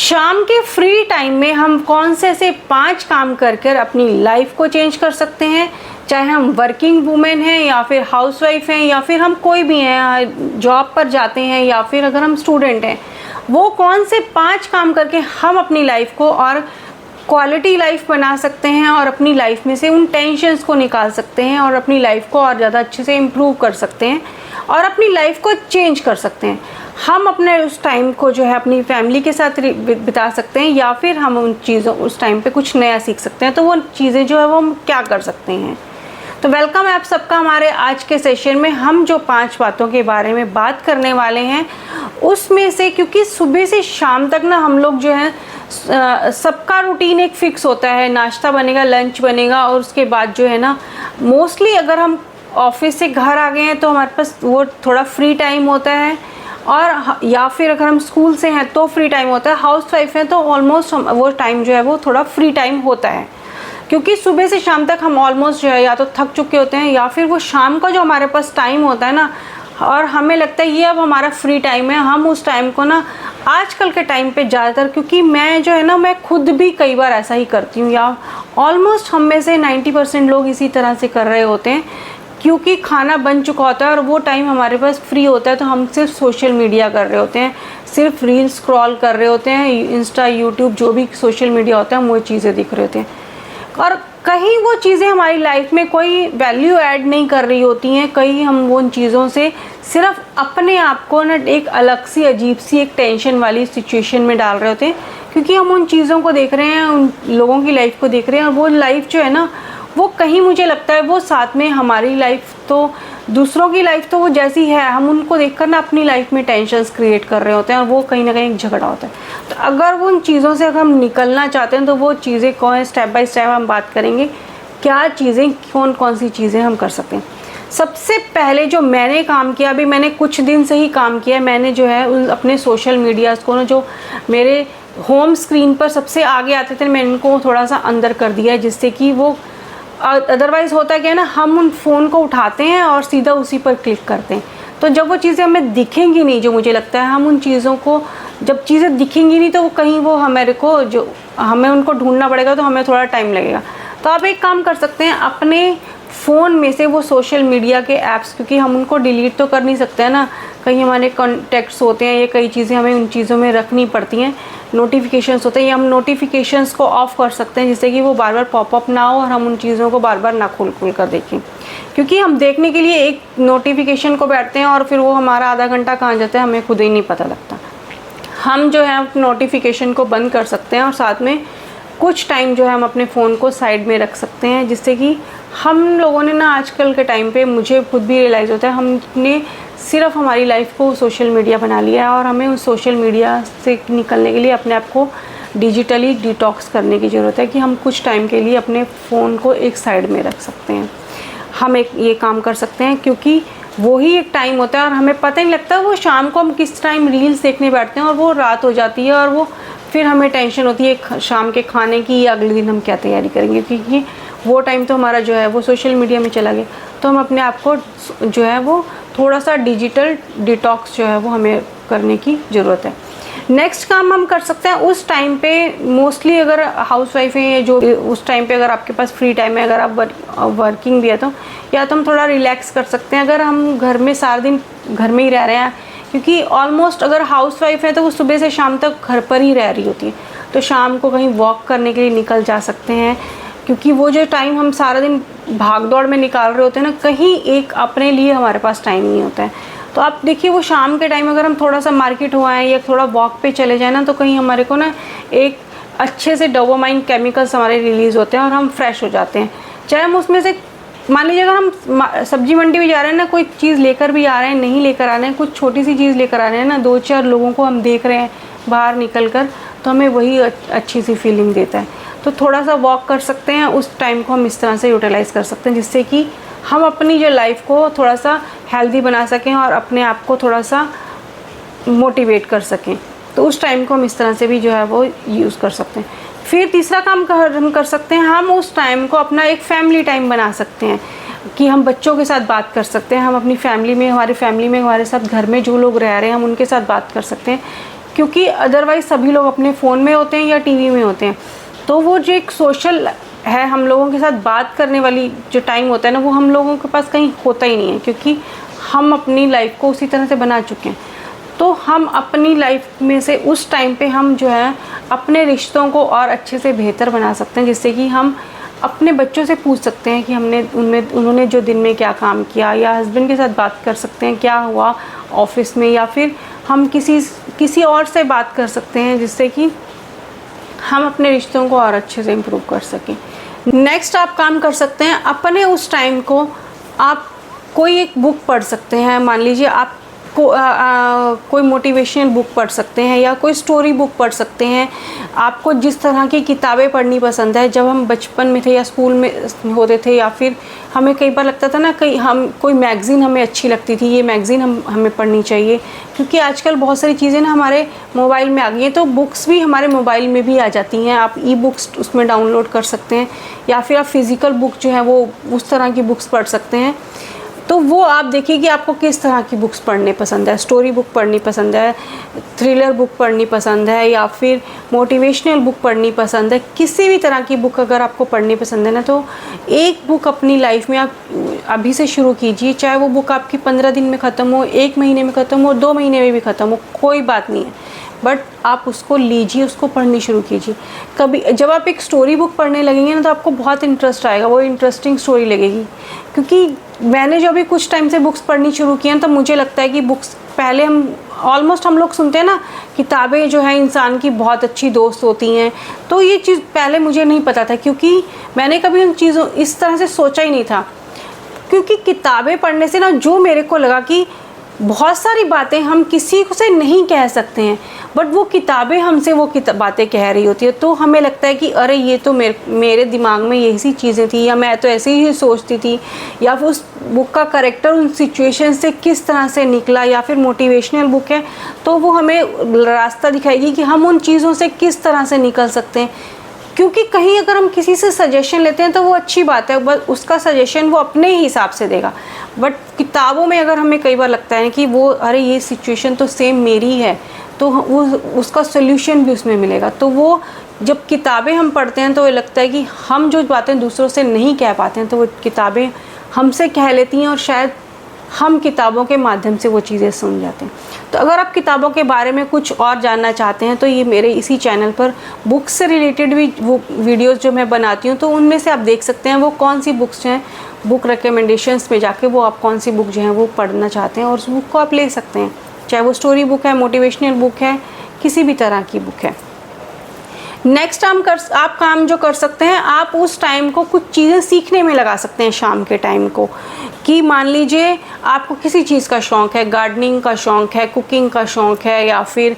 शाम के free time में हम कौन से ऐसे 5 काम कर कर अपनी लाइफ को चेंज कर सकते हैं। चाहे हम वर्किंग वुमेन हैं या फिर हाउसवाइफ हैं या फिर हम कोई भी हैं, जॉब पर जाते हैं या फिर अगर हम स्टूडेंट हैं, वो कौन से 5 काम करके हम अपनी लाइफ को और क्वालिटी लाइफ बना सकते हैं और अपनी लाइफ में से उन टेंशन्स को निकाल सकते हैं और अपनी लाइफ को और ज़्यादा अच्छे से इम्प्रूव कर सकते हैं और अपनी लाइफ को चेंज कर सकते हैं। हम अपने उस टाइम को जो है अपनी फैमिली के साथ बिता सकते हैं या फिर हम उन चीज़ों उस टाइम पे कुछ नया सीख सकते हैं। तो वो चीज़ें जो है वो हम क्या कर सकते हैं। तो वेलकम है आप सबका हमारे आज के सेशन में। हम जो 5 बातों के बारे में बात करने वाले हैं उसमें से, क्योंकि सुबह से शाम तक ना हम लोग जो है सबका रूटीन एक फिक्स होता है, नाश्ता बनेगा, लंच बनेगा और उसके बाद जो है ना मोस्टली अगर हम ऑफिस से घर आ गए हैं तो हमारे पास वो थोड़ा फ्री टाइम होता है, और या फिर अगर हम स्कूल से हैं तो फ्री टाइम होता है। हाउसवाइफ हैं तो ऑलमोस्ट वो टाइम जो है वो थोड़ा फ्री टाइम होता है, क्योंकि सुबह से शाम तक हम ऑलमोस्ट जो है या तो थक चुके होते हैं या फिर वो शाम का जो हमारे पास टाइम होता है ना, और हमें लगता है ये अब हमारा फ्री टाइम है। हम उस टाइम को ना आजकल के टाइम पे ज़्यादातर, क्योंकि मैं जो है ना मैं खुद भी कई बार ऐसा ही करती हूँ या ऑलमोस्ट हम में से 90% लोग इसी तरह से कर रहे होते हैं, क्योंकि खाना बन चुका होता है और वो टाइम हमारे पास फ्री होता है तो हम सिर्फ सोशल मीडिया कर रहे होते हैं, सिर्फ रील स्क्रॉल कर रहे होते हैं, इंस्टा यूट्यूब जो भी सोशल मीडिया होता है हम वो चीज़ें दिख रहे होते हैं और कहीं वो चीज़ें हमारी लाइफ में कोई वैल्यू ऐड नहीं कर रही होती हैं। कहीं हम उन चीज़ों से सिर्फ अपने आप को ना एक अलग सी अजीब सी एक टेंशन वाली सिचुएशन में डाल रहे होते हैं, क्योंकि हम उन चीज़ों को देख रहे हैं, उन लोगों की लाइफ को देख रहे हैं और वो लाइफ जो है ना वो कहीं मुझे लगता है वो साथ में हमारी लाइफ तो दूसरों की लाइफ तो वो जैसी है, हम उनको देखकर ना अपनी लाइफ में टेंशन्स क्रिएट कर रहे होते हैं और वो कहीं ना कहीं एक झगड़ा होता है। तो अगर वो उन चीज़ों से अगर हम निकलना चाहते हैं तो वो चीज़ें कौन, स्टेप बाय स्टेप हम बात करेंगे क्या चीज़ें, कौन कौन सी चीज़ें हम कर सकते हैं। सबसे पहले जो मैंने काम किया, अभी मैंने कुछ दिन से ही काम किया, मैंने जो है अपने सोशल मीडियाज़ को ना जो मेरे होम स्क्रीन पर सबसे आगे आते थे मैंने इनको थोड़ा सा अंदर कर दिया है, जिससे कि वो अदरवाइज़ होता क्या है ना, हम उन फ़ोन को उठाते हैं और सीधा उसी पर क्लिक करते हैं, तो जब वो चीज़ें हमें दिखेंगी नहीं, जो मुझे लगता है हम उन चीज़ों को जब चीज़ें दिखेंगी नहीं तो वो कहीं वो हमारे को जो हमें उनको ढूंढना पड़ेगा तो हमें थोड़ा टाइम लगेगा। तो आप एक काम कर सकते हैं, अपने फ़ोन में से वो सोशल मीडिया के ऐप्स, क्योंकि हम उनको डिलीट तो कर नहीं सकते हैं ना, कहीं हमारे कॉन्टेक्ट्स होते हैं, ये कई चीज़ें हमें उन चीज़ों में रखनी पड़ती हैं, नोटिफिकेशंस होते हैं, ये हम नोटिफिकेशंस को ऑफ़ कर सकते हैं जिससे कि वो बार बार पॉपअप ना हो और हम उन चीज़ों को बार बार ना खोल कर देखें, क्योंकि हम देखने के लिए एक नोटिफिकेशन को बैठते हैं और फिर वो हमारा आधा घंटा कहाँ जाता है हमें खुद ही नहीं पता लगता। हम जो है नोटिफिकेशन को बंद कर सकते हैं और साथ में कुछ टाइम जो है हम अपने फ़ोन को साइड में रख सकते हैं, जिससे कि हम लोगों ने ना आजकल के टाइम पे, मुझे खुद भी रियलाइज़ होता है, हमने सिर्फ हमारी लाइफ को सोशल मीडिया बना लिया है और हमें उस सोशल मीडिया से निकलने के लिए अपने आप को डिजिटली डिटॉक्स करने की ज़रूरत है कि हम कुछ टाइम के लिए अपने फ़ोन को एक साइड में रख सकते हैं। हम एक ये काम कर सकते हैं, क्योंकि वही एक टाइम होता है और हमें पता नहीं लगता वो शाम को हम किस टाइम रील्स देखने बैठते हैं और वो रात हो जाती है और वो फिर हमें टेंशन होती है शाम के खाने की या अगले दिन हम क्या तैयारी करेंगे, क्योंकि वो टाइम तो हमारा जो है वो सोशल मीडिया में चला गया। तो हम अपने आप को जो है वो थोड़ा सा डिजिटल डिटॉक्स जो है वो हमें करने की ज़रूरत है। नेक्स्ट काम हम कर सकते हैं उस टाइम पे, मोस्टली अगर हाउसवाइफ हैं जो उस टाइम पे अगर आपके पास फ्री टाइम है, अगर आप वर्किंग भी है तो या तो हम थोड़ा रिलैक्स कर सकते हैं। अगर हम घर में सारा दिन घर में ही रह रहे हैं, क्योंकि ऑलमोस्ट अगर हाउसवाइफ है तो वो सुबह से शाम तक घर पर ही रह रही होती है, तो शाम को कहीं वॉक करने के लिए निकल जा सकते हैं, क्योंकि वो जो टाइम हम सारा दिन भाग दौड़ में निकाल रहे होते हैं ना, कहीं एक अपने लिए हमारे पास टाइम नहीं होता है। तो आप देखिए वो शाम के टाइम अगर हम थोड़ा सा मार्केट हो आए या थोड़ा वॉक पे चले जाए ना, तो कहीं हमारे को ना एक अच्छे से डोपामाइन केमिकल्स हमारे रिलीज़ होते हैं और हम फ्रेश हो जाते हैं। चाहे हम उसमें से मान लीजिए अगर हम सब्जी मंडी भी जा रहे हैं ना, कोई चीज़ लेकर भी आ रहे हैं, नहीं लेकर आ रहे हैं, कुछ छोटी सी चीज़ लेकर आ रहे हैं ना, 2-4 लोगों को हम देख रहे हैं बाहर निकल कर, तो हमें वही अच्छी सी फीलिंग देता है। तो थोड़ा सा वॉक कर सकते हैं, उस टाइम को हम इस तरह से यूटिलाइज़ कर सकते हैं जिससे कि हम अपनी जो लाइफ को थोड़ा सा हेल्दी बना सकें और अपने आप को थोड़ा सा मोटिवेट कर सकें। तो उस टाइम को हम इस तरह से भी जो है वो यूज़ कर सकते हैं। फिर तीसरा काम हम कर सकते हैं, हम उस टाइम को अपना एक फैमिली टाइम बना सकते हैं कि हम बच्चों के साथ बात कर सकते हैं, हम अपनी फैमिली में, हमारे फैमिली में हमारे साथ घर में जो लोग रह रहे हैं हम उनके साथ बात कर सकते हैं, क्योंकि अदरवाइज़ सभी लोग अपने फ़ोन में होते हैं या टीवी में होते हैं। तो वो जो एक सोशल है, हम लोगों के साथ बात करने वाली जो टाइम होता है ना, वो हम लोगों के पास कहीं होता ही नहीं है, क्योंकि हम अपनी लाइफ को उसी तरह से बना चुके हैं। तो हम अपनी लाइफ में से उस टाइम पे हम जो है अपने रिश्तों को और अच्छे से बेहतर बना सकते हैं, जिससे कि हम अपने बच्चों से पूछ सकते हैं कि उन्होंने जो दिन में क्या काम किया, या हस्बैंड के साथ बात कर सकते हैं क्या हुआ ऑफिस में, या फिर हम किसी और से बात कर सकते हैं, जिससे कि हम अपने रिश्तों को और अच्छे से इम्प्रूव कर सकें। नेक्स्ट आप काम कर सकते हैं, अपने उस टाइम को आप कोई एक बुक पढ़ सकते हैं। मान लीजिए आप कोई मोटिवेशनल बुक पढ़ सकते हैं या कोई स्टोरी बुक पढ़ सकते हैं। आपको जिस तरह की किताबें पढ़नी पसंद है, जब हम बचपन में थे या स्कूल में होते थे, या फिर हमें कई बार लगता था ना, कोई मैगज़ीन हमें अच्छी लगती थी, ये मैगज़ीन हमें पढ़नी चाहिए, क्योंकि आजकल बहुत सारी चीज़ें ना हमारे मोबाइल में आ गई हैं, तो बुक्स भी हमारे मोबाइल में भी आ जाती हैं। आप ई बुक्स उसमें डाउनलोड कर सकते हैं, या फिर आप फिज़िकल बुक जो है वो उस तरह की बुक्स पढ़ सकते हैं। तो वो आप देखिए कि आपको किस तरह की बुक्स पढ़ने पसंद है। स्टोरी बुक पढ़नी पसंद है, थ्रिलर बुक पढ़नी पसंद है, या फिर मोटिवेशनल बुक पढ़नी पसंद है। किसी भी तरह की बुक अगर आपको पढ़नी पसंद है ना, तो एक बुक अपनी लाइफ में आप अभी से शुरू कीजिए। चाहे वो बुक आपकी 15 दिन में ख़त्म हो, 1 महीने में ख़त्म हो, 2 महीने में भी ख़त्म हो, कोई बात नहीं है, बट आप उसको लीजिए, उसको पढ़नी शुरू कीजिए। कभी जब आप एक स्टोरी बुक पढ़ने लगेंगे ना, तो आपको बहुत इंटरेस्ट आएगा, वो इंटरेस्टिंग स्टोरी लगेगी। क्योंकि मैंने जो अभी कुछ टाइम से बुक्स पढ़नी शुरू की हैं, तो मुझे लगता है कि बुक्स पहले हम लोग सुनते हैं ना, किताबें जो है इंसान की बहुत अच्छी दोस्त होती हैं। तो ये चीज़ पहले मुझे नहीं पता था, क्योंकि मैंने कभी उन चीज़ों इस तरह से सोचा ही नहीं था। क्योंकि किताबें पढ़ने से ना, जो मेरे को लगा कि बहुत सारी बातें हम किसी को से नहीं कह सकते हैं, बट वो किताबें हमसे वो बातें कह रही होती है। तो हमें लगता है कि अरे ये तो मेरे दिमाग में यही सी चीज़ें थी, या मैं तो ऐसे ही सोचती थी, या फिर उस बुक का कैरेक्टर उन सिचुएशन से किस तरह से निकला, या फिर मोटिवेशनल बुक है तो वो हमें रास्ता दिखाएगी कि हम उन चीज़ों से किस तरह से निकल सकते हैं। क्योंकि कहीं अगर हम किसी से सजेशन लेते हैं तो वो अच्छी बात है, बस उसका सजेशन वो अपने ही हिसाब से देगा। बट किताबों में अगर हमें कई बार लगता है कि वो अरे ये सिचुएशन तो सेम मेरी है, तो वो उसका सोल्यूशन भी उसमें मिलेगा। तो वो जब किताबें हम पढ़ते हैं तो ये लगता है कि हम जो बातें दूसरों से नहीं कह पाते हैं, तो वो किताबें हमसे कह लेती हैं, और शायद हम किताबों के माध्यम से वो चीज़ें सुन जाते हैं। तो अगर आप किताबों के बारे में कुछ और जानना चाहते हैं, तो ये मेरे इसी चैनल पर बुक्स से रिलेटेड भी वो वीडियोस जो मैं बनाती हूँ, तो उनमें से आप देख सकते हैं वो कौन सी बुक्स हैं। बुक रिकमेंडेशंस में जाके वो आप कौन सी बुक जो है वो पढ़ना चाहते हैं, और उस बुक को आप ले सकते हैं, चाहे वो स्टोरी बुक है, मोटिवेशनल बुक है, किसी भी तरह की बुक है। नेक्स्ट आप काम जो कर सकते हैं, आप उस टाइम को कुछ चीज़ें सीखने में लगा सकते हैं। शाम के टाइम को, कि मान लीजिए आपको किसी चीज़ का शौक़ है, गार्डनिंग का शौक़ है, कुकिंग का शौक़ है, या फिर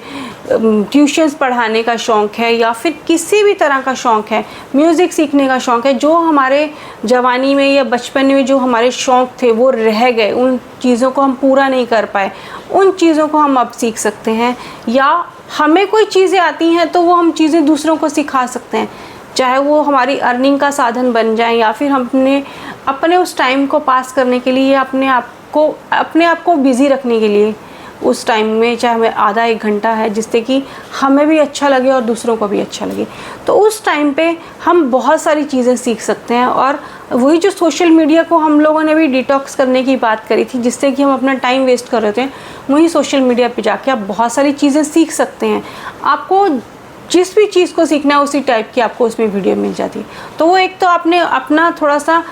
ट्यूशन्स पढ़ाने का शौक़ है, या फिर किसी भी तरह का शौक़ है, म्यूज़िक सीखने का शौक़ है। जो हमारे जवानी में या बचपन में जो हमारे शौक़ थे वो रह गए, उन चीज़ों को हम पूरा नहीं कर पाए, उन चीज़ों को हम अब सीख सकते हैं। या हमें कोई चीज़ें आती हैं तो वो हम चीज़ें दूसरों को सिखा सकते हैं, चाहे वो हमारी अर्निंग का साधन बन जाए, या फिर हम अपने उस टाइम को पास करने के लिए, अपने आप को बिज़ी रखने के लिए उस टाइम में, चाहे हमें आधा 1 घंटा है, जिससे कि हमें भी अच्छा लगे और दूसरों को भी अच्छा लगे। तो उस टाइम पे हम बहुत सारी चीज़ें सीख सकते हैं। और वही जो सोशल मीडिया को हम लोगों ने भी डिटॉक्स करने की बात करी थी, जिससे कि हम अपना टाइम वेस्ट कर रहे थे, वही सोशल मीडिया पे जाके आप बहुत सारी चीज़ें सीख सकते हैं। आपको जिस भी चीज़ को सीखना है उसी टाइप की आपको उसमें वीडियो मिल जाती है। तो वो एक तो आपने अपना थोड़ा सा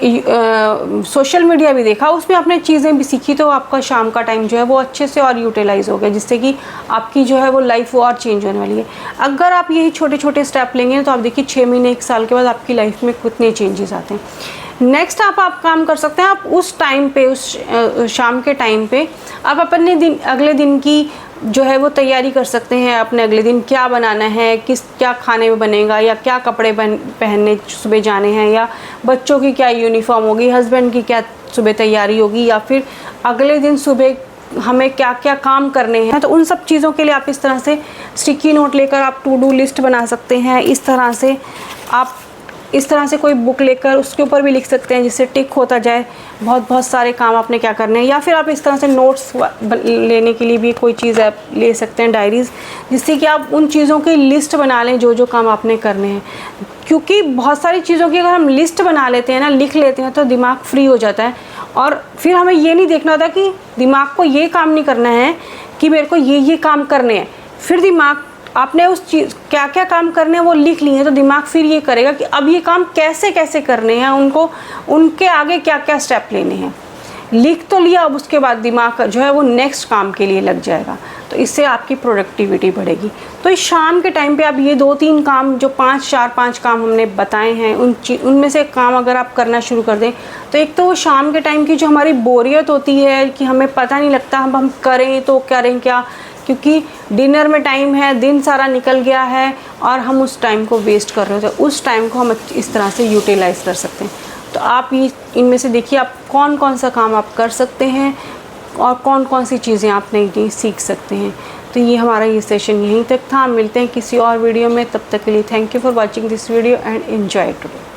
सोशल मीडिया भी देखा, उसमें आपने चीज़ें भी सीखी, तो आपका शाम का टाइम जो है वो अच्छे से और यूटिलाइज़ हो गया, जिससे कि आपकी जो है वो लाइफ वो और चेंज होने वाली है। अगर आप यही छोटे छोटे स्टेप लेंगे तो आप देखिए 6 महीने 1 साल के बाद आपकी लाइफ में कितने चेंजेस आते हैं। नेक्स्ट आप काम कर सकते हैं, आप उस टाइम पे, उस शाम के टाइम पे आप अपने अगले दिन की जो है वो तैयारी कर सकते हैं। अपने अगले दिन क्या बनाना है, क्या खाने में बनेगा, या क्या कपड़े पहनने सुबह जाने हैं, या बच्चों की क्या यूनिफॉर्म होगी, हस्बैंड की क्या सुबह तैयारी होगी, या फिर अगले दिन सुबह हमें क्या क्या काम करने हैं। तो उन सब चीज़ों के लिए आप इस तरह से स्टिकी नोट लेकर आप टू डू लिस्ट बना सकते हैं। इस तरह से आप इस तरह से कोई बुक लेकर उसके ऊपर भी लिख सकते हैं, जिससे टिक होता जाए बहुत सारे काम आपने क्या करने हैं। या फिर आप इस तरह से नोट्स लेने के लिए भी कोई चीज़ आप ले सकते हैं, डायरीज़, जिससे कि आप उन चीज़ों की लिस्ट बना लें जो जो काम आपने करने हैं। क्योंकि बहुत सारी चीज़ों की अगर हम लिस्ट बना लेते हैं ना, लिख लेते हैं, तो दिमाग फ्री हो जाता है। और फिर हमें ये नहीं देखना होता कि दिमाग को ये काम नहीं करना है कि मेरे को ये काम करने हैं। फिर दिमाग, आपने उस चीज़ क्या क्या काम करने हैं वो लिख लिए हैं, तो दिमाग फिर ये करेगा कि अब ये काम कैसे कैसे करने हैं, उनको उनके आगे क्या क्या स्टेप लेने हैं। लिख तो लिया, अब उसके बाद दिमाग जो है वो नेक्स्ट काम के लिए लग जाएगा, तो इससे आपकी प्रोडक्टिविटी बढ़ेगी। तो इस शाम के टाइम पे आप ये 2-3 काम, जो 5 काम हमने बताए हैं, उनमें से काम अगर आप करना शुरू कर दें, तो एक तो वो शाम के टाइम की जो हमारी बोरियत होती है कि हमें पता नहीं लगता हम करें तो करें क्या, क्योंकि डिनर में टाइम है, दिन सारा निकल गया है और हम उस टाइम को वेस्ट कर रहे होते हैं, उस टाइम को हम इस तरह से यूटिलाइज़ कर सकते हैं। तो आप ये इनमें से देखिए आप कौन सा काम आप कर सकते हैं और कौन सी चीज़ें आप नई सीख सकते हैं। तो ये हमारा ये सेशन यहीं तक था। मिलते हैं किसी और वीडियो में, तब तक के लिए thank you for watching this video and enjoy today.